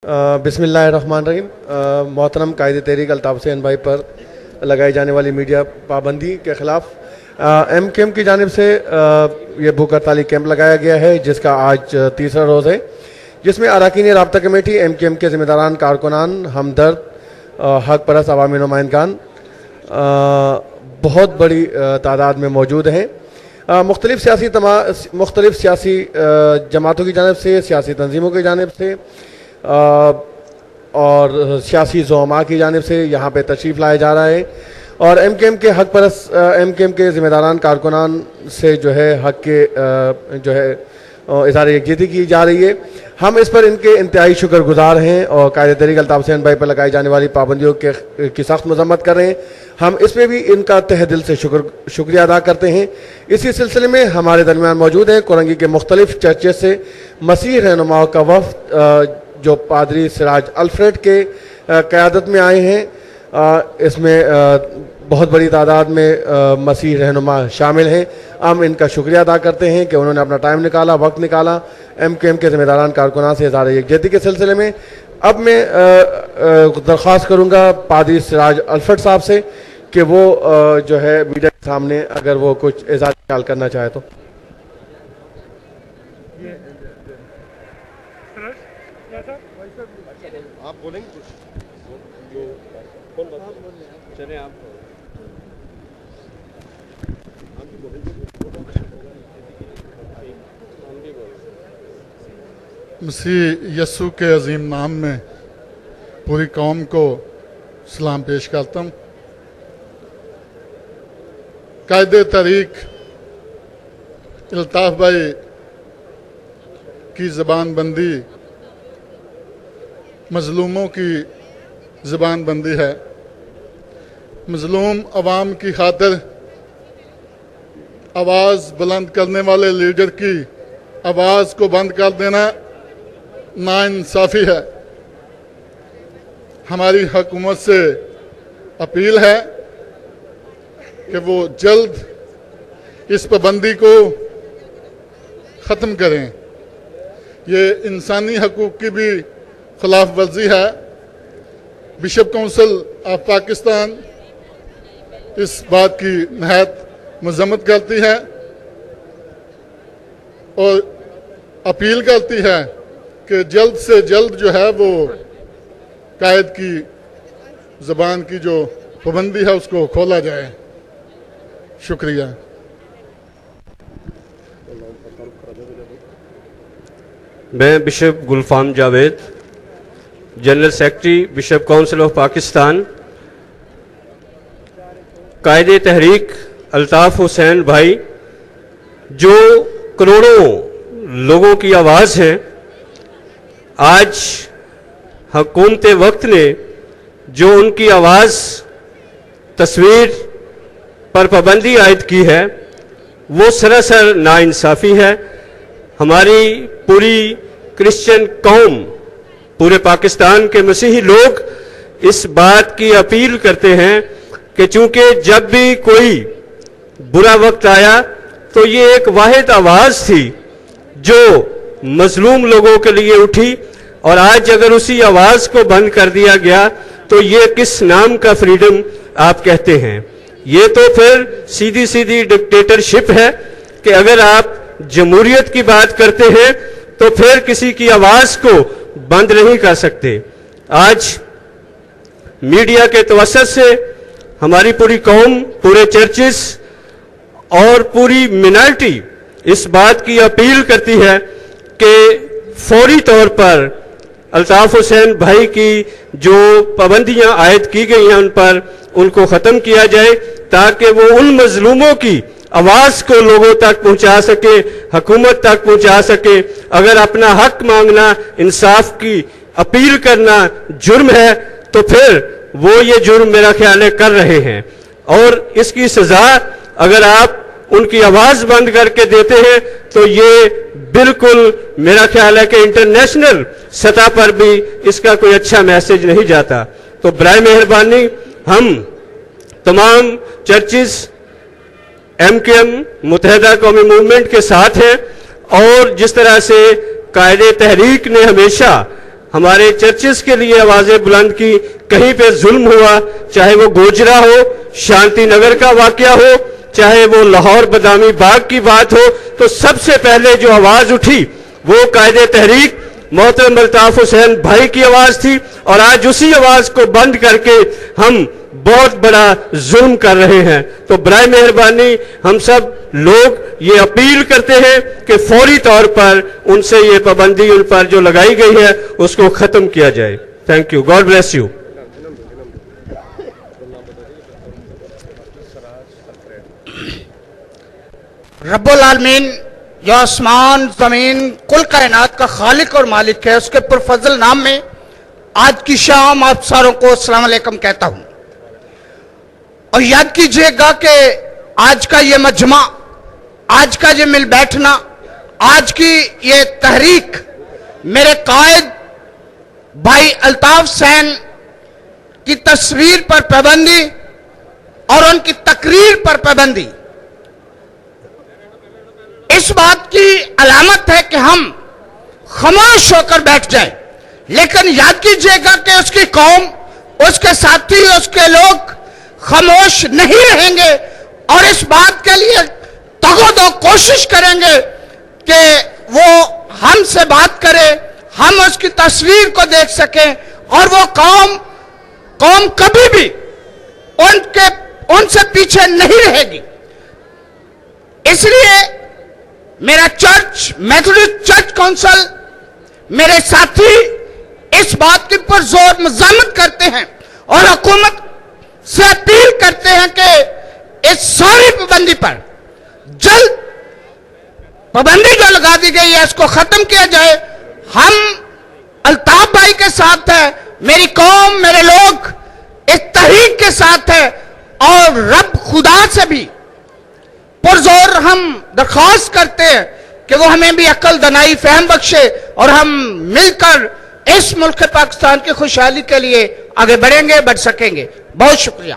बिस्मिल्लाहिर्रहमानिर्रहीम। मोहतरम कायदे तहरीक अल्ताफ हुसैन भाई पर लगाई जाने वाली मीडिया पाबंदी के ख़िलाफ़ MKM की जानिब से ये भूख हड़ताली कैंप लगाया गया है, जिसका आज तीसरा रोज़ है, जिसमें अरकान राब्ता कमेटी, MKM के ज़िम्मेदारान, कारकुनान, हमदर्द, हक परस्त अवामी नुमाइंदगान बहुत बड़ी तादाद में मौजूद हैं। मुख्तलिफ़ सियासी जमातों की जानिब से, सियासी तंजीमों की जानिब से और सियासी ज़ुअमा की जानिब से यहाँ पे तशरीफ़ लाया जा रहा है और MKM के हक परस्त MKM के ज़िम्मेदारान, कारकुनान से जो है हक के जो है इज़हार यकजहती की जा रही है। हम इस पर इनके इंतहाई शुक्रगुजार हैं और कायदे तहरीक अल्ताफ हुसैन भाई पर लगाई जाने वाली पाबंदियों की सख्त मज़म्मत कर रहे हैं। हम इस पर भी इनका तहे दिल से शुक्रिया अदा करते हैं। इसी सिलसिले में हमारे दरमियान मौजूद हैं कोरंगी के मुख्तलिफ़ चर्चेस से मसीह रहनुमाओं का वफ़द, जो पादरी सिराज अल्फ्रेड के क़यादत में आए हैं। इसमें बहुत बड़ी तादाद में मसीह रहनुमा शामिल हैं। हम इनका शुक्रिया अदा करते हैं कि उन्होंने अपना टाइम निकाला, वक्त निकाला MKM के ज़िम्मेदारान, कारकुनान से इज़हार यकजहती के सिलसिले में। अब मैं दरख्वास्त करूँगा पादरी सिराज अल्फ्रेड साहब से कि वो जो है मीडिया के सामने अगर वो कुछ इज़हार ख्याल करना चाहे तो। आप बोलेंगे कुछ? चले आप मसीह यस्सु के अजीम नाम में पूरी कौम को सलाम पेश करता हूँ। कायदे तहरीक अल्ताफ भाई की ज़बान बंदी मज़लूमों की ज़बान बंदी है। मज़लूम अवाम की खातिर आवाज़ बुलंद करने वाले लीडर की आवाज़ को बंद कर देना नाइंसाफ़ी है। हमारी हुकूमत से अपील है कि वो जल्द इस पाबंदी को ख़त्म करें। ये इंसानी हकूक़ की भी खिलाफ वर्जी है। बिशप काउंसिल ऑफ पाकिस्तान इस बात की नहायत मज़म्मत करती है और अपील करती है कि जल्द से जल्द जो है वो कायद की ज़बान की जो पाबंदी है उसको खोला जाए। शुक्रिया। मैं bishop Gulfam Javed, general secretary bishop council of Pakistan, कायदे तहरीक अल्ताफ हुसैन भाई जो करोड़ों लोगों की आवाज़ है, आज हुकूमत वक्त ने जो उनकी आवाज़ तस्वीर पर पाबंदी आयद की है वो सरासर नाइंसाफ़ी है। हमारी पूरी क्रिश्चियन कौम, पूरे पाकिस्तान के मसीही लोग इस बात की अपील करते हैं कि चूंकि जब भी कोई बुरा वक्त आया तो ये एक वाहिद आवाज़ थी जो मजलूम लोगों के लिए उठी, और आज अगर उसी आवाज़ को बंद कर दिया गया तो ये किस नाम का फ्रीडम आप कहते हैं? ये तो फिर सीधी सीधी डिक्टेटरशिप है कि अगर आप जमहूरियत की बात करते हैं तो फिर किसी की आवाज़ को बंद नहीं कर सकते। आज मीडिया के तवस्सुत से हमारी पूरी कौम, पूरे चर्चेस और पूरी मिनॉरिटी इस बात की अपील करती है कि फौरी तौर पर अल्ताफ हुसैन भाई की जो पाबंदियां आयद की गई हैं उन पर उनको ख़त्म किया जाए, ताकि वो उन मजलूमों की आवाज़ को लोगों तक पहुंचा सके, हुकूमत तक पहुंचा सके। अगर अपना हक मांगना, इंसाफ की अपील करना जुर्म है तो फिर वो ये जुर्म मेरा ख्याल है कर रहे हैं, और इसकी सज़ा अगर आप उनकी आवाज़ बंद करके देते हैं तो ये बिल्कुल मेरा ख्याल है कि इंटरनेशनल सतह पर भी इसका कोई अच्छा मैसेज नहीं जाता। तो बराए मेहरबानी हम तमाम चर्चेस MKM मुत्तहिदा कौमी मूवमेंट के साथ हैं, और जिस तरह से कायदे तहरीक ने हमेशा ہمارے چرچز کے لیے آوازیں بلند کی. کہیں پہ ظلم ہوا, چاہے وہ گوجرا ہو, شانتی نگر کا واقعہ ہو, چاہے وہ لاہور بادامی باغ کی بات ہو, تو سب سے پہلے جو آواز اٹھی وہ قائد تحریک محترم الطاف حسین بھائی کی آواز تھی. اور آج اسی آواز کو بند کر کے ہم بہت بڑا ظلم کر رہے ہیں. تو برائے مہربانی ہم سب لوگ یہ اپیل کرتے ہیں کہ فوری طور پر ان سے یہ پابندی ان پر جو لگائی گئی ہے اس کو ختم کیا جائے. Thank you. God bless you. رب العالمین جو آسمان زمین کل کائنات کا خالق اور مالک ہے, اس کے پرفضل نام میں آج کی شام آپ ساروں کو السلام علیکم کہتا ہوں. اور یاد کیجئے گا کہ آج کا یہ مجمع, آج کا یہ مل بیٹھنا, آج کی یہ تحریک میرے قائد بھائی الطاف حسین کی تصویر پر پابندی اور ان کی تقریر پر پابندی اس بات کی علامت ہے کہ ہم خاموش ہو کر بیٹھ جائیں. لیکن یاد کیجئے گا کہ اس کی قوم, اس کے ساتھی, اس کے لوگ خاموش نہیں رہیں گے اور اس بات کے لیے تگو کوشش کریں گے کہ وہ ہم سے بات کرے, ہم اس کی تصویر کو دیکھ سکیں, اور وہ قوم کبھی بھی ان سے پیچھے نہیں رہے گی. اس لیے میرا چرچ, میتھوڈسٹ چرچ کونسل, میرے ساتھی اس بات کی پرزور مزاحمت کرتے ہیں اور حکومت سے اپیل کرتے ہیں کہ اس ساری پابندی پر جلد پابندی جو لگا دی گئی ہے اس کو ختم کیا جائے. ہم الطاف بھائی کے ساتھ ہیں, میری قوم, میرے لوگ اس تحریک کے ساتھ ہیں, اور رب خدا سے بھی پرزور ہم درخواست کرتے ہیں کہ وہ ہمیں بھی عقل, دانائی, فہم بخشے اور ہم مل کر اس ملک پاکستان کی خوشحالی کے لیے آگے بڑھیں گے, بڑھ سکیں گے. بہت شکریہ.